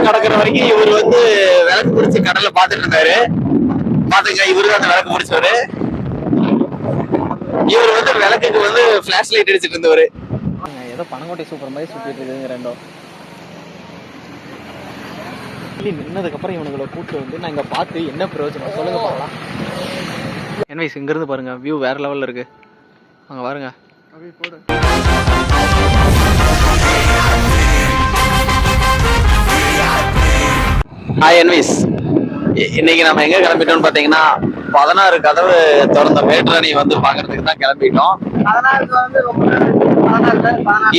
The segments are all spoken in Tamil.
கடக்கிற வரைக்கும் இவர் வந்து விளக்கு பிடிச்சி கடல்ல பாத்துட்டு இருந்தாரு. பாத்துங்க, இவரு அந்த விளக்கு பிடிச்சவரு. இவர் வந்து விளக்குக்கு வந்து பிளாஷ் லைட் அடிச்சிட்டு இருந்தவரு. ஏதோ பனங்கோட்டை சூப்பர் மாதிரி சுத்திட்டு இருக்குங்க ரெண்டும். நின்னதுக்கு அப்புறம் இவனுங்களை கூப்பிட்டு வந்து நான் இங்க பார்த்து என்ன பிரயோஜனம் சொல்லுங்க பார்க்கலாம். என்வைஸ் இங்க இருந்து பாருங்க, வியூ வேற லெவல்ல இருக்கு. அங்க பாருங்க. ஹாய் என்வைஸ், இன்னைக்கு நம்ம எங்க கிளம்பிட்டோம்னு பாத்தீங்கன்னா 16 கதவு திறந்த மேட்டரணி வந்து பாக்குறதுக்கு தான் கிளம்பிட்டோம்.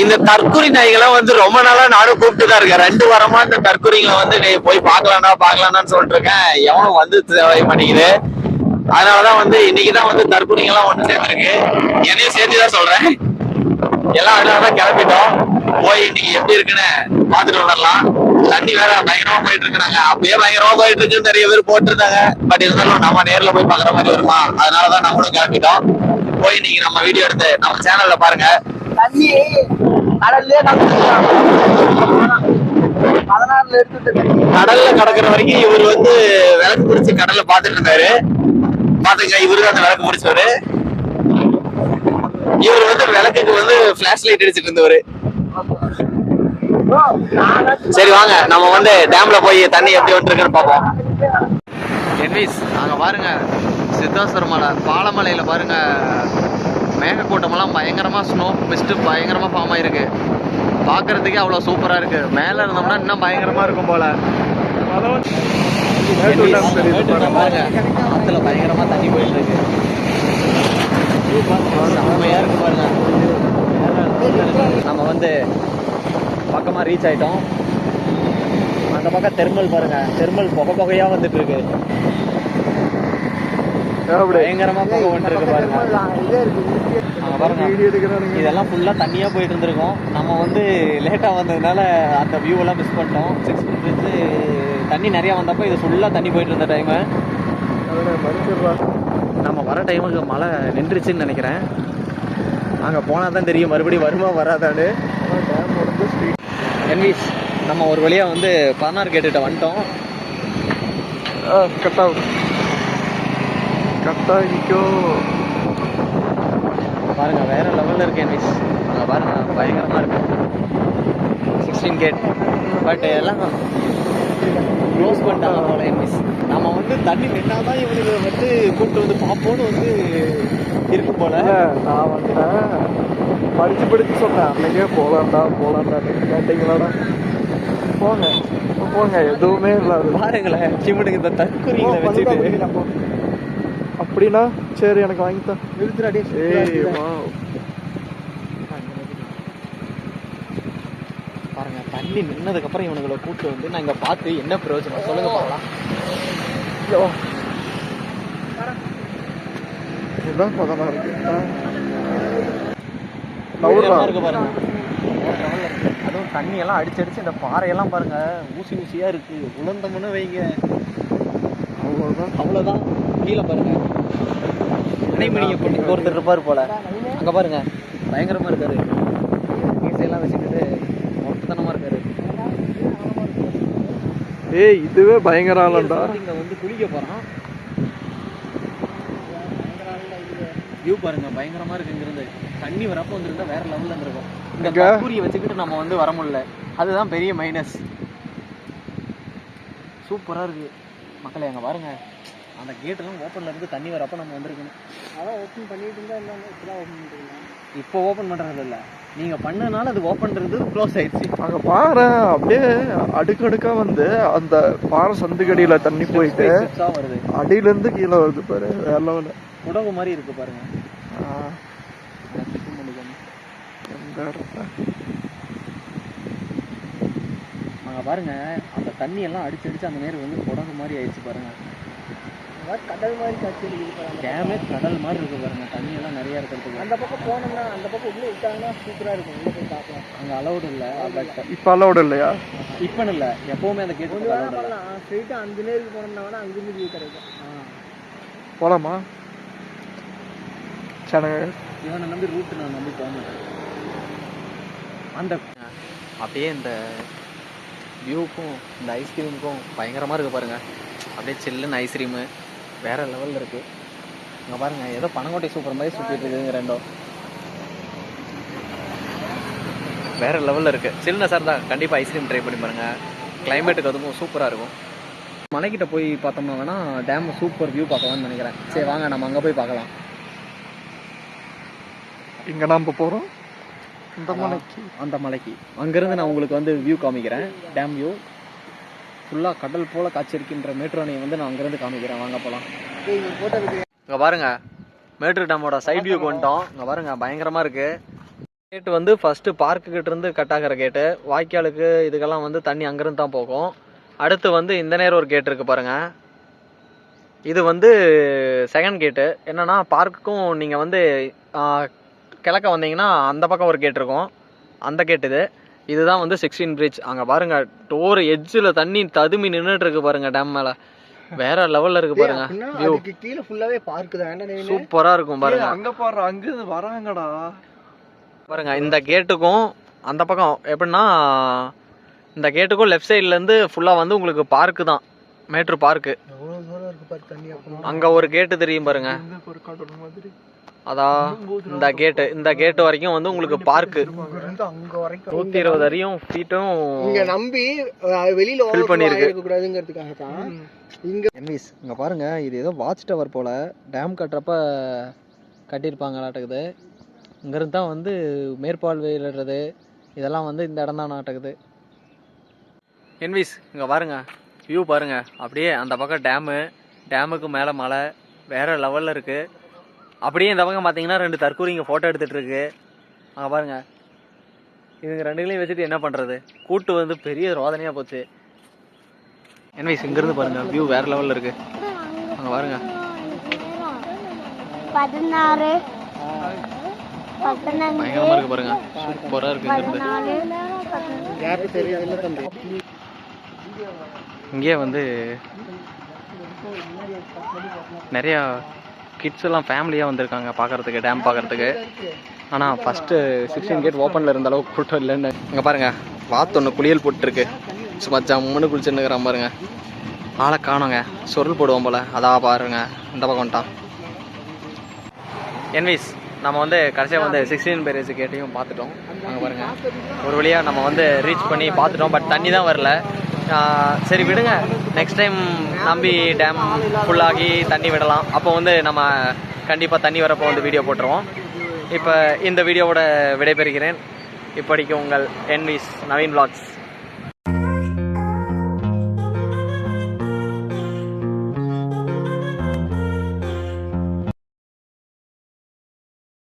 இந்த தற்குறி நாய்களாம் வந்து ரொம்ப நாளா நானும் கூப்பிட்டு தான் இருக்கேன். 2 வாரமா இந்த தற்குறிகளை வந்து நீ போய் பாக்கலாம்னு சொல்லிட்டு இருக்கேன். எவனும் வந்து தேவை மாட்டேங்குது. அதனாலதான் வந்து இன்னைக்குதான் வந்து தற்குறிகள்லாம் ஒண்ணு சேர்ந்துருக்கு. என்னையும் சேர்த்துதான் சொல்றேன். எல்லாம் அதனாலதான் கிளம்பிட்டோம். போய் இன்னைக்கு எப்படி இருக்குன்னு பாத்துட்டு வந்துடலாம். தண்ணி வேற பயங்கரமா போயிட்டு இருக்காங்க. அப்பயே பயங்கரமா போயிட்டு இருக்கு, நிறைய பேர் போட்டு இருந்தாங்க. பட் இருந்தாலும் நம்ம நேர்ல போய் பாக்குற மாதிரி வருமா, அதனாலதான் நம்மளும் கிளம்பிட்டோம். போய் இன்னைக்கு நம்ம வீடியோ எடுத்து நம்ம சேனல்ல பாருங்க. கடல்ல கடக்கிற வரைக்கும் இவர் வந்து விளக்கு பிடிச்சி கடல்ல பாத்துட்டு இருந்தாரு. பாத்துங்க, இவரு அந்த விளக்கு பிடிச்சவரு. இவர் வந்து விளக்குக்கு வந்து பிளாஷ் லைட் அடிச்சிட்டு இருந்தவரு. சரி வாங்க, நம்ம வந்து டேம்ல போய் தண்ணி எப்படி வந்துருக்குன்னு பாப்போம். என்வைஸ் அங்க பாருங்க, சித்தாஸ்வர மலை பாலமலையில பாருங்க, மேகக்கூட்டமெல்லாம் பயங்கரமா ஸ்னோ மிஸ்ட் பயங்கரமா ஃபார்ம் ஆயிருக்கு. பாக்குறதுக்கே அவ்வளவு சூப்பரா இருக்கு. மேல இருந்தோம்னா இன்னும் பயங்கரமா இருக்கும் போல. பாருங்க, ஆத்துல பயங்கரமா தண்ணி போயிட்டு இருக்கு. செம்மையா இருக்கு பாருங்க. நம்ம வந்து பக்கமா ரீச் ஆயிட்டோம். அந்த பக்கம் தெர்மல் பாருங்க, தெர்மல் புகையா வந்துட்டு இருக்கு. பயங்கரமா புகை வந்துட்டு இருக்கு பாருங்க. பாருங்க, இதெல்லாம் ஃபுல்லா தண்ணியா போயிட்டு இருந்திருக்கோம். நம்ம வந்து லேட்டா வந்ததுனால அந்த வியூ எல்லாம் மிஸ் பண்ணிட்டோம். 6 minutes தண்ணி நிறைய வந்தப்போ இது ஃபுல்லா தண்ணி போயிட்டு இருந்த டைமு. நம்ம வர டைமுக்கு மழை நின்றுச்சுன்னு நினைக்கிறேன். அங்கே போனால் தான் தெரியும் மறுபடியும் வருமா வராதான்னு. என்விஸ் நம்ம ஒரு வழியாக வந்து 16 கேட்டுகிட்ட வந்துட்டோம். கட்டாயிக்கோ பாருங்க, வேற லெவலில் இருக்கு என்விஸ். அங்கே பாருங்க, பயங்கரமாக இருக்கு 16 கேட். பட் எல்லாம் க்ளோஸ் பண்ணிட்டாங்க போல என்விஸ். நம்ம வந்து தண்ணி நின்னாதான் இவனுக்கு வந்து கூப்பிட்டு வந்து பார்ப்போன்னு வந்து இருக்கு போல. நான் வந்துட்டேன், படிச்சு சொன்னேன் அன்னைக்கே போலாம்டா கேட்டீங்களாடா. போங்க எதுவுமே இல்லாது. பாருங்களேன், சிவனுக்கு இந்த தற்குறிகளை வச்சுட்டு அப்படின்னா சரி எனக்கு வாங்கித்தான் நிறுத்துறாடி. பாருங்க, தண்ணி நின்னதுக்கு அப்புறம் இவனுங்களை கூப்பிட்டு வந்து நான் இங்க பார்த்து என்ன பிரயோஜனம் சொல்லுங்க பார்க்கலாம். இதுதான் 16 இருக்கு பாருங்க. அதுவும் தண்ணி எல்லாம் அடிச்சு இந்த பாறையெல்லாம் பாருங்க ஊசியா இருக்கு. உளுந்தம்னு வைங்க, அவ்வளவுதான். கீழே பாருங்க, இணைமணியை கொண்டு ஒருத்தர் இருப்பாரு போல. அங்க பாருங்க, பயங்கரமா இருக்காரு. மீசையெல்லாம் வச்சுக்கிட்டு மொத்தத்தனமா இருக்காரு. ஏய், இதுவே பயங்கர ஆளண்டா. இங்க வந்து குளிக்க போறான். வியூ பாருங்க, பயங்கரமா இருக்கு. இங்கிருந்து தண்ணி வரப்போ வந்துருந்தா வேற லெவல்ல இருந்திருக்கும். இந்த கக்கூரியை வச்சுக்கிட்டு நம்ம வந்து வர முடியல, அதுதான் பெரிய மைனஸ். சூப்பரா இருக்கு மக்களே. அங்க பாருங்க, அந்த கேட்டெல்லாம் ஓப்பன்ல இருந்து தண்ணி வரப்போ நம்ம வந்திருக்கணும். அதான் ஓப்பன் பண்ணிட்டு இருந்தா எல்லாமே இப்பதான் ஓப்பன் பண்ணிருக்கோம். இப்போ ஓப்பன் பண்றது இல்ல, நீங்க பண்ணனால அது ஓப்பன் இருந்தது க்ளோஸ் ஆயிடுச்சு. அங்க பாரு, அப்படியே அடுக்கடுக்கா வந்து அந்த பாறை சந்துக்கடியில தண்ணி போயிட்டு வருது. அடியில இருந்து கீழே வருது பாரு, வேற லெவல்ல உடம்பு மாதிரி இருக்கு பாருங்க. அங்க பாருங்க, அந்த தண்ணி எல்லாம் அடிச்சு அந்த நேரம் வந்து குடகு மாதிரி ஆயிடுச்சு பாருங்க. கடல் மாதிரி காட்சி டேமே கடல் மாதிரி இருக்கு பாருங்க. தண்ணி எல்லாம் நிறைய இருக்கிறதுக்கு அந்த பக்கம் போனோம்னா, அந்த பக்கம் உள்ள விட்டாங்கன்னா சூப்பரா இருக்கும். உள்ள போய் பார்க்கலாம். அங்க அலௌடு இல்ல. இப்ப அலௌடு இல்லையா? இப்ப இல்ல, எப்பவுமே அந்த கேட் ஸ்ட்ரெயிட்டா அந்த நேருக்கு போனோம்னா வேணா அங்கிருந்து வியூ கிடைக்கும். போலாமா? இவனை நம்பி ரூட் நான் நம்பி போக மாட்டேன். அந்த அப்படியே இந்த வியூக்கும் இந்த ஐஸ்கிரீமுக்கும் பயங்கரமாக இருக்குது பாருங்கள். அப்படியே சில்லுன்னு ஐஸ்கிரீமு வேறு லெவலில் இருக்குது. இங்கே பாருங்கள் ஏதோ பனங்கோட்டை சூப்பர் மாதிரி சுற்றிட்டு இருக்குதுங்க ரெண்டும். வேறு லெவலில் இருக்குது. சில்னஸாக இருந்தால் கண்டிப்பாக ஐஸ்கிரீம் ட்ரை பண்ணி பாருங்கள். கிளைமேட்டுக்கு அதுவும் சூப்பராக இருக்கும். மலைக்கிட்ட போய் பார்த்தோம்னா வேணால் டேம் சூப்பர் வியூ பார்க்கலாம்னு நினைக்கிறேன். சரி வாங்க நம்ம அங்கே போய் பார்க்கலாம். இங்கே நம்ம போகிறோம் அந்த மலைக்கு. அங்கேருந்து நான் உங்களுக்கு வந்து வியூ காமிக்கிறேன். டேம் வியூ ஃபுல்லாக கடல் போல் காட்சியிருக்கின்ற மேட்டூர் அணையை வந்து நான் அங்கேருந்து காமிக்கிறேன். வாங்க போகலாம். இங்கே பாருங்கள் மேட்டூர் டேமோட சைட் வியூக்கு வந்துட்டோம். இங்கே பாருங்கள் பயங்கரமாக இருக்குது. கேட்டு வந்து ஃபஸ்ட்டு பார்க்குக்கிட்ட இருந்து கட் ஆகிற கேட்டு, வாய்க்காலுக்கு இதுக்கெல்லாம் வந்து தண்ணி அங்கேருந்து தான் போகும். அடுத்து வந்து இந்த நேரம் ஒரு கேட் இருக்குது பாருங்கள். இது வந்து செகண்ட் கேட்டு. என்னென்னா பார்க்குக்கும் நீங்கள் வந்து கிழக்க வந்தீங்கன்னா அந்த பக்கம் ஒரு கேட் இருக்கும், அந்த கேட்டு இதுதான் வந்து 16 பிரிட்ஜ். அங்கே பாருங்கள் டோர் எட்ஜில் தண்ணி ததுமி நின்றுட்டு இருக்கு பாருங்கள். டேம் மேலே வேற லெவலில் இருக்கு பாருங்க. வியூ கீழே ஃபுல்லாவே பார்க் தான். சூப்பராக இருக்கும் பாருங்க. அங்கே பாரு அங்கே வராங்கடா பாருங்க. இந்த கேட்டுக்கும் அந்த பக்கம் எப்படின்னா இந்த கேட்டுக்கும் லெஃப்ட் சைட்லேருந்து ஃபுல்லாக வந்து உங்களுக்கு பார்க்கு தான், மேட்டூர் பார்க்கு. அங்கே ஒரு கேட்டு தெரியும் பாருங்க. அதான் இந்த கேட்டு வரைக்கும் வந்து உங்களுக்கு பார்க்கு 120 அடியும் ஃபீட்டும் இங்க நம்பி வெளியில ஃபில் பண்ணிருக்கு. கூடாதுங்கிறதுக்காக தான் இங்க பாருங்க. இது ஏதோ வாட்ச் டவர் போல டேம் கட்டுறப்ப கட்டியிருப்பாங்களாட்டக்குது. இங்கிருந்து தான் வந்து மேற்பார்வையிடுறது இதெல்லாம் வந்து இந்த இடம் தான் நாட்டக்குது. என்விஸ் இங்கே பாருங்க வியூ பாருங்க. அப்படியே அந்த பக்கம் டேமுக்கு மேலே மலை வேற லெவலில் இருக்குது. அப்படியே இந்த பக்கம் பார்த்தீங்கன்னா 2 தற்கூரிங்க ஃபோட்டோ எடுத்துகிட்டு இருக்கு. அங்கே பாருங்க. இவங்க 2களையும் வச்சுட்டு என்ன பண்ணுறது, கூட்டு வந்து பெரிய ரோதனையாக போச்சு. என்விஸ் இங்கேருந்து பாருங்க வியூ வேற லெவலில் இருக்குது. அங்கே பாருங்க 16 பயங்கரமாக இருக்குது பாருங்க. சூப்பராக இருக்குது இங்கேருந்து. இங்கே வந்து நிறையா கிட்ஸ் எல்லாம் ஃபேமிலியாக வந்திருக்காங்க பார்க்குறதுக்கு, டேம் பார்க்குறதுக்கு. ஆனால் ஃபஸ்ட்டு 16 கேட் ஓப்பனில் இருந்த அளவுக்கு கூட்டம் இல்லைன்னு. இங்கே பாருங்கள் வாத்து குளியல் போட்டுருக்கு. சும்மா ஜம்முன்னு குளிச்சுன்னுக்கிறான் பாருங்க. ஆளை காணோங்க, சொருள் போடுவோம் போல். அதான் பாருங்க இந்த பக்கம் வந்துட்டான். என்விஸ் நம்ம வந்து கடைசியாக வந்து 16 பேரேஜ் கேட்டையும் பார்த்துட்டோம். அங்கே பாருங்கள் ஒரு வழியாக நம்ம வந்து ரீச் பண்ணி பார்த்துட்டோம். பட் தண்ணி தான் வரல. சரி விடுங்க, நெக்ஸ்ட் டைம் நம்பி டேம் ஃபுல்லாகி தண்ணி விடலாம். அப்போ வந்து நம்ம கண்டிப்பாக தண்ணி வரப்போ வந்து வீடியோ போட்டுருவோம். இப்போ இந்த வீடியோவோட விடைபெறுகிறேன். இப்படிக்கு உங்கள் என்விஸ் நவீன் vlogs.